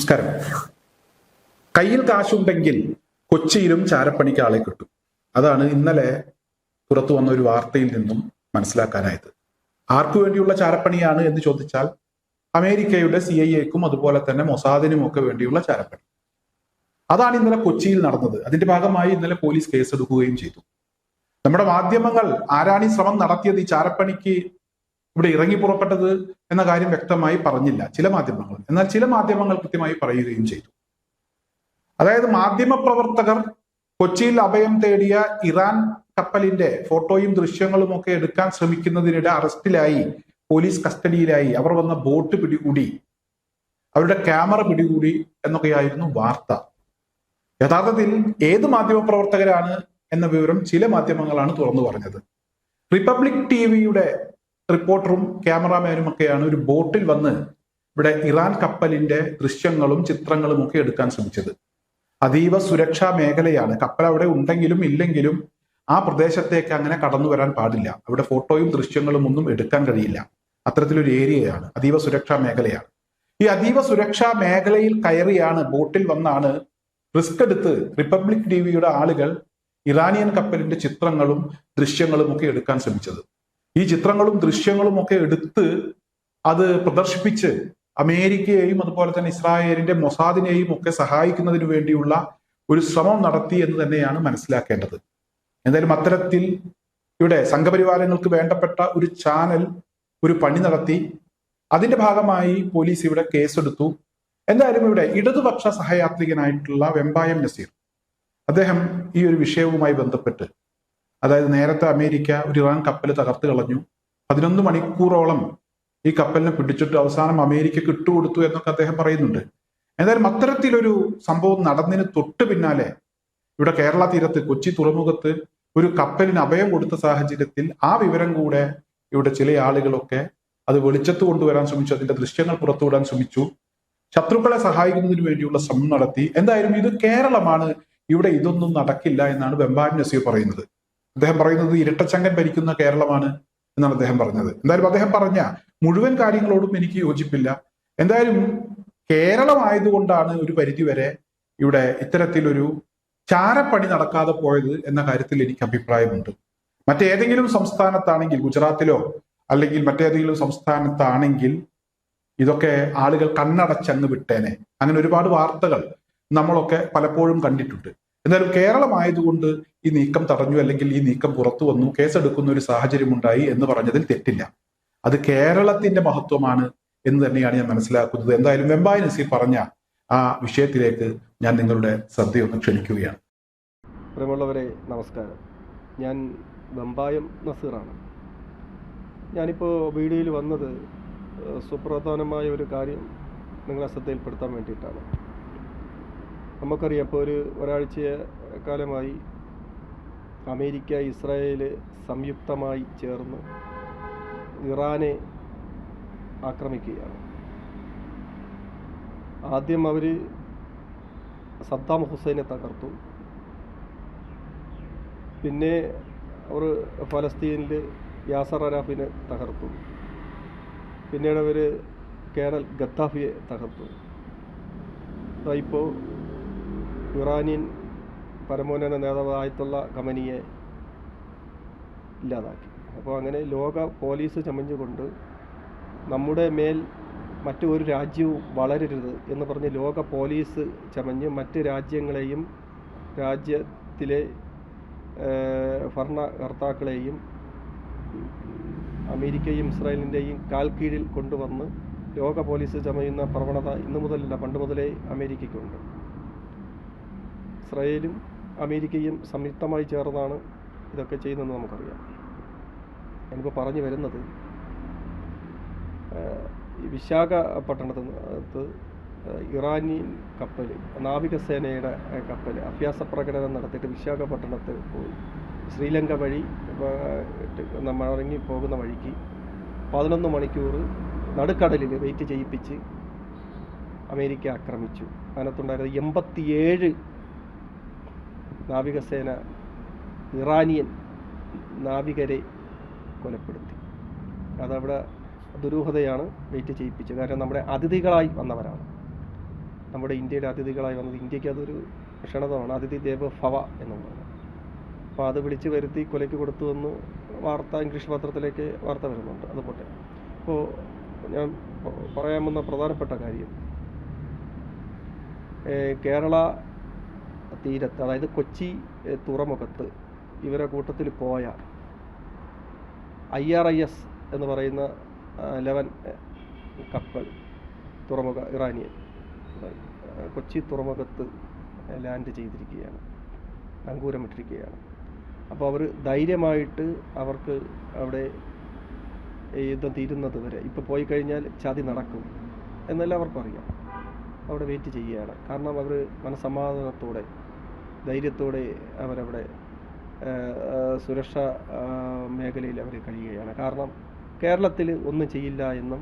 നമസ്കാരം. കയ്യിൽ കാശുണ്ടെങ്കിൽ കൊച്ചിയിലും ചാരപ്പണിക്ക് ആളെ കിട്ടും. അതാണ് ഇന്നലെ പുറത്തു വന്ന ഒരു വാർത്തയിൽ നിന്നും മനസ്സിലാക്കാനായത്. ആർക്കു വേണ്ടിയുള്ള ചാരപ്പണിയാണ് എന്ന് ചോദിച്ചാൽ അമേരിക്കയുടെ CIA-ക്കും അതുപോലെ തന്നെ മൊസാദിനും ഒക്കെ വേണ്ടിയുള്ള ചാരപ്പണി. അതാണ് ഇന്നലെ കൊച്ചിയിൽ നടന്നത്. അതിന്റെ ഭാഗമായി ഇന്നലെ പോലീസ് കേസെടുക്കുകയും ചെയ്തു. നമ്മുടെ മാധ്യമങ്ങൾ ആരാണ് ഈ ശ്രമം നടത്തിയത്, ഈ ചാരപ്പണിക്ക് ഇവിടെ ഇറങ്ങി പുറപ്പെട്ടത് എന്ന കാര്യം വ്യക്തമായി പറഞ്ഞില്ല ചില മാധ്യമങ്ങൾ. എന്നാൽ ചില മാധ്യമങ്ങൾ കൃത്യമായി പറയുകയും ചെയ്തു. അതായത് മാധ്യമപ്രവർത്തകർ കൊച്ചിയിൽ അഭയം തേടിയ ഇറാൻ കപ്പലിന്റെ ഫോട്ടോയും ദൃശ്യങ്ങളും ഒക്കെ എടുക്കാൻ ശ്രമിക്കുന്നതിനിടെ അറസ്റ്റിലായി, പോലീസ് കസ്റ്റഡിയിലായി, അവർ വന്ന ബോട്ട് പിടികൂടി, അവരുടെ ക്യാമറ പിടികൂടി എന്നൊക്കെയായിരുന്നു വാർത്ത. യഥാർത്ഥത്തിൽ ഏത് മാധ്യമപ്രവർത്തകരാണ് എന്ന വിവരം ചില മാധ്യമങ്ങളാണ് തുറന്നു പറഞ്ഞത്. റിപ്പബ്ലിക് ടിവിയുടെ റിപ്പോർട്ടറും ക്യാമറാമാനും ഒക്കെയാണ് ഒരു ബോട്ടിൽ വന്ന് ഇവിടെ ഇറാൻ കപ്പലിന്റെ ദൃശ്യങ്ങളും ചിത്രങ്ങളും ഒക്കെ എടുക്കാൻ ശ്രമിച്ചത്. അതീവ സുരക്ഷാ മേഖലയാണ്. കപ്പൽ അവിടെ ഉണ്ടെങ്കിലും ഇല്ലെങ്കിലും ആ പ്രദേശത്തേക്ക് അങ്ങനെ കടന്നു വരാൻ പാടില്ല. അവിടെ ഫോട്ടോയും ദൃശ്യങ്ങളും ഒന്നും എടുക്കാൻ കഴിയില്ല. അത്തരത്തിലൊരു ഏരിയയാണ്, അതീവ സുരക്ഷാ മേഖലയാണ്. ഈ അതീവ സുരക്ഷാ മേഖലയിൽ കയറിയാണ്, ബോട്ടിൽ വന്നാണ് റിസ്ക് എടുത്ത് റിപ്പബ്ലിക് ടിവിയുടെ ആളുകൾ ഇറാനിയൻ കപ്പലിന്റെ ചിത്രങ്ങളും ദൃശ്യങ്ങളും ഒക്കെ എടുക്കാൻ ശ്രമിച്ചത്. ഈ ചിത്രങ്ങളും ദൃശ്യങ്ങളും ഒക്കെ എടുത്ത് അത് പ്രദർശിപ്പിച്ച് അമേരിക്കയെയും അതുപോലെ തന്നെ ഇസ്രായേലിന്റെ മൊസാദിനെയും ഒക്കെ സഹായിക്കുന്നതിന് വേണ്ടിയുള്ള ഒരു ശ്രമം നടത്തി എന്ന് തന്നെയാണ് മനസ്സിലാക്കേണ്ടത്. എന്തായാലും അത്തരത്തിൽ ഇവിടെ സംഘപരിവാരങ്ങൾക്ക് വേണ്ടപ്പെട്ട ഒരു ചാനൽ ഒരു പണി നടത്തി. അതിന്റെ ഭാഗമായി പോലീസ് ഇവിടെ കേസെടുത്തു. എന്തായാലും ഇവിടെ ഇടതുപക്ഷ സഹയാത്രികനായിട്ടുള്ള വെമ്പായം നസീർ, അദ്ദേഹം ഈ ഒരു വിഷയവുമായി ബന്ധപ്പെട്ട്, അതായത് നേരത്തെ അമേരിക്ക ഒരു ഇറാൻ കപ്പൽ തകർത്ത് കളഞ്ഞു, 11 മണിക്കൂറോളം ഈ കപ്പലിനെ പിടിച്ചിട്ട് അവസാനം അമേരിക്കക്ക് ഇട്ടുകൊടുത്തു എന്നൊക്കെ അദ്ദേഹം പറയുന്നുണ്ട്. എന്തായാലും അത്തരത്തിലൊരു സംഭവം നടന്നതിന് തൊട്ട് പിന്നാലെ ഇവിടെ കേരള തീരത്ത് കൊച്ചി തുറമുഖത്ത് ഒരു കപ്പലിന് അഭയം കൊടുത്ത സാഹചര്യത്തിൽ ആ വിവരം കൂടെ ഇവിടെ ചില ആളുകളൊക്കെ അത് വെളിച്ചത്ത് കൊണ്ടുവരാൻ ശ്രമിച്ചു, അതിന്റെ ദൃശ്യങ്ങൾ പുറത്തുവിടാൻ ശ്രമിച്ചു, ശത്രുക്കളെ സഹായിക്കുന്നതിന് വേണ്ടിയുള്ള ശ്രമം നടത്തി. എന്തായാലും ഇത് കേരളമാണ്, ഇവിടെ ഇതൊന്നും നടക്കില്ല എന്നാണ് വെമ്പായം നസീർ പറയുന്നത്. അദ്ദേഹം പറയുന്നത് ഇരട്ടച്ചങ്കൻ ഭരിക്കുന്ന കേരളമാണ് എന്നാണ് അദ്ദേഹം പറഞ്ഞത്. എന്തായാലും അദ്ദേഹം പറഞ്ഞ മുഴുവൻ കാര്യങ്ങളോടും എനിക്ക് യോജിപ്പില്ല. എന്തായാലും കേരളമായതുകൊണ്ടാണ് ഒരു പരിധിവരെ ഇവിടെ ഇത്തരത്തിലൊരു ചാരപ്പണി നടക്കാതെ പോയത് എന്ന കാര്യത്തിൽ എനിക്ക് അഭിപ്രായമുണ്ട്. മറ്റേതെങ്കിലും സംസ്ഥാനത്താണെങ്കിൽ, ഗുജറാത്തിലോ അല്ലെങ്കിൽ മറ്റേതെങ്കിലും സംസ്ഥാനത്താണെങ്കിൽ ഇതൊക്കെ ആളുകൾ കണ്ണടച്ചങ്ങ് വിട്ടേനെ. അങ്ങനെ ഒരുപാട് വാർത്തകൾ നമ്മളൊക്കെ പലപ്പോഴും കണ്ടിട്ടുണ്ട്. എന്നാലും കേരളമായതുകൊണ്ട് ഈ നീക്കം തടഞ്ഞു, അല്ലെങ്കിൽ ഈ നീക്കം പുറത്തു വന്നു, കേസെടുക്കുന്ന ഒരു സാഹചര്യം ഉണ്ടായി എന്ന് പറഞ്ഞതിൽ തെറ്റില്ല. അത് കേരളത്തിന്റെ മഹത്വമാണ് എന്ന് തന്നെയാണ് ഞാൻ മനസ്സിലാക്കുന്നത്. എന്തായാലും വെമ്പായം നസീർ പറഞ്ഞ ആ വിഷയത്തിലേക്ക് ഞാൻ നിങ്ങളുടെ ശ്രദ്ധയൊന്ന് ക്ഷണിക്കുകയാണ്. പ്രിയമുള്ളവരെ, നമസ്കാരം. ഞാൻ വെമ്പായം നസീറാണ്. ഞാനിപ്പോൾ വീഡിയോയിൽ വന്നത് സുപ്രധാനമായ ഒരു കാര്യം നിങ്ങളെ ശ്രദ്ധയിൽപ്പെടുത്താൻ വേണ്ടിയിട്ടാണ്. നമുക്കറിയാം, ഇപ്പോൾ ഒരാഴ്ച കാലമായി അമേരിക്ക, ഇസ്രായേൽ സംയുക്തമായി ചേർന്ന് ഇറാനെ ആക്രമിക്കുകയാണ്. ആദ്യം അവർ സദ്ദാം ഹുസൈനെ തകർത്തു. പിന്നെ അവർ ഫലസ്തീനിൽ യാസർ അറാഫിനെ തകർത്തു. പിന്നീട് അവർ കേണൽ ഗദ്ദാഫിയെ തകർത്തു. ഇപ്പോൾ ഇറാനിയൻ പരമോന്നത നേതാവ് ആയത്തുള്ള ഖമനിയെ ഇല്ലാതാക്കി. അപ്പോൾ അങ്ങനെ ലോക പോലീസ് ചമഞ്ഞുകൊണ്ട് നമ്മുടെ മേൽ മറ്റു ഒരു രാജ്യവും വളരരുത് എന്ന് പറഞ്ഞ് ലോക പോലീസ് ചമഞ്ഞ് മറ്റ് രാജ്യങ്ങളെയും രാജ്യത്തിലെ ഭരണകർത്താക്കളെയും അമേരിക്കയും ഇസ്രായേലിൻ്റെയും കാൽ കീഴിൽ കൊണ്ടുവന്ന് ലോക പോലീസ് ചമയുന്ന പ്രവണത ഇന്നു മുതലല്ല, പണ്ട് മുതലേ അമേരിക്കയ്ക്കുണ്ട്. ഇസ്രായേലും അമേരിക്കയും സംയുക്തമായി ചേർന്നാണ് ഇതൊക്കെ ചെയ്യുന്നതെന്ന് നമുക്കറിയാം. ഞാനിപ്പോൾ പറഞ്ഞു വരുന്നത്, വിശാഖപട്ടണത്ത് ഇറാനിയൻ കപ്പൽ, നാവികസേനയുടെ കപ്പൽ അഭ്യാസ പ്രകടനം നടത്തിയിട്ട് വിശാഖപട്ടണത്ത് പോയി. ശ്രീലങ്ക വഴി മടങ്ങി പോകുന്ന വഴിക്ക് 11 മണിക്കൂർ നടുക്കടലിൽ വെയിറ്റ് ചെയ്യിപ്പിച്ച് അമേരിക്ക ആക്രമിച്ചു. അതിനകത്തുണ്ടായിരുന്ന 87 നാവികസേന ഇറാനിയൻ നാവികരെ കൊലപ്പെടുത്തി. അതവിടെ ദുരൂഹതയാണ്, വെയിറ്റ് ചെയ്യിപ്പിച്ചത്. കാരണം നമ്മുടെ അതിഥികളായി വന്നവരാണ്. നമ്മുടെ ഇന്ത്യയുടെ അതിഥികളായി വന്നത്. ഇന്ത്യക്ക് അതൊരു ക്ഷണതമാണ്, അതിഥി ദേവ ഭവ എന്നുള്ളത്. അപ്പോൾ അത് വിളിച്ചു വരുത്തി കൊലയ്ക്ക് കൊടുത്തുവെന്ന് വാർത്ത ഇംഗ്ലീഷ് പത്രത്തിലേക്ക് വാർത്ത വരുന്നുണ്ട്. അതുപോലെ അപ്പോൾ ഞാൻ പറയാൻ വന്ന പ്രധാനപ്പെട്ട കാര്യം, കേരള തീരത്ത്, അതായത് കൊച്ചി തുറമുഖത്ത് ഇവരെ കൂട്ടത്തിൽ പോയ IRIS എന്ന് പറയുന്ന 11 കപ്പൽ തുറമുഖ ഇറാനിയൻ കൊച്ചി തുറമുഖത്ത് ലാൻഡ് ചെയ്തിരിക്കുകയാണ്, നങ്കൂരമിട്ടിരിക്കുകയാണ്. അപ്പോൾ അവർ ധൈര്യമായിട്ട് അവർക്ക് അവിടെ യുദ്ധം തീരുന്നത് വരെ, ഇപ്പോൾ പോയി കഴിഞ്ഞാൽ ചതി നടക്കും എന്നെല്ലാം അവർക്കും അറിയാം, അവിടെ വെയിറ്റ് ചെയ്യുകയാണ്. കാരണം അവർ മനസമാധാനത്തോടെ ധൈര്യത്തോടെ അവരവിടെ സുരക്ഷാ മേഖലയിൽ അവർ കഴിയുകയാണ്. കാരണം കേരളത്തിൽ ഒന്നും ചെയ്യില്ല എന്നും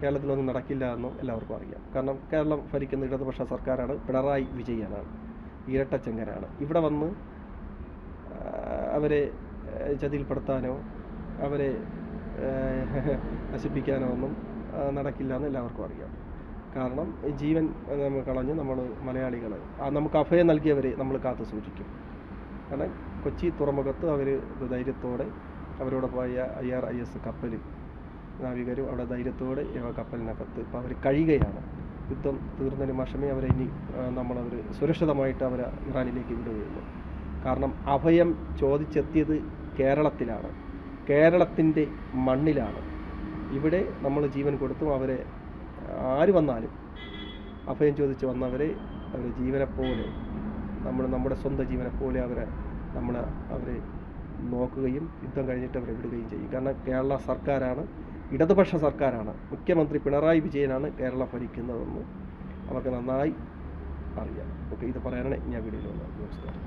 കേരളത്തിലൊന്നും നടക്കില്ല എന്നും എല്ലാവർക്കും അറിയാം. കാരണം കേരളം ഭരിക്കുന്ന ഇടതുപക്ഷ സർക്കാരാണ്, പിണറായി വിജയനാണ്, ഇരട്ടച്ചങ്കനാണ്. ഇവിടെ വന്ന് അവരെ ചതിയിൽപ്പെടുത്താനോ അവരെ നശിപ്പിക്കാനോ ഒന്നും നടക്കില്ല എന്ന് എല്ലാവർക്കും അറിയാം. കാരണം ജീവൻ നമ്മൾ കളഞ്ഞ് നമ്മൾ മലയാളികൾ നമുക്ക് അഭയം നൽകിയവരെ നമ്മൾ കാത്തു സൂക്ഷിക്കും. കാരണം കൊച്ചി തുറമുഖത്ത് അവർ ധൈര്യത്തോടെ അവരോട് പോയ IRIS കപ്പൽ നാവികരും അവിടെ ധൈര്യത്തോടെ കപ്പലിനകത്ത് ഇപ്പോൾ അവർ കഴിയുകയാണ്. യുദ്ധം തീർന്നതിന് വശമേ അവരെ ഇനി നമ്മളവർ സുരക്ഷിതമായിട്ട് അവരെ ഇറാനിലേക്ക് വിടുകയുള്ളൂ. കാരണം അഭയം ചോദിച്ചെത്തിയത് കേരളത്തിലാണ്, കേരളത്തിൻ്റെ മണ്ണിലാണ്. ഇവിടെ നമ്മൾ ജീവൻ കൊടുത്തും അവരെ ആര് വന്നാലും അഭയം ചോദിച്ച് വന്നവരെ ജീവനെപ്പോലെ നമ്മുടെ സ്വന്തം ജീവനെപ്പോലെ അവരെ നോക്കുകയും യുദ്ധം കഴിഞ്ഞിട്ട് അവരെ വിടുകയും ചെയ്യും. കാരണം കേരള സർക്കാരാണ്, ഇടതുപക്ഷ സർക്കാരാണ്, മുഖ്യമന്ത്രി പിണറായി വിജയനാണ് കേരളം ഭരിക്കുന്നതെന്ന് അവർക്ക് നന്നായി അറിയാം. ഓക്കെ, ഇത് പറയാനാണ് ഞാൻ വീഡിയോയിൽ വന്നത്. നമസ്കാരം.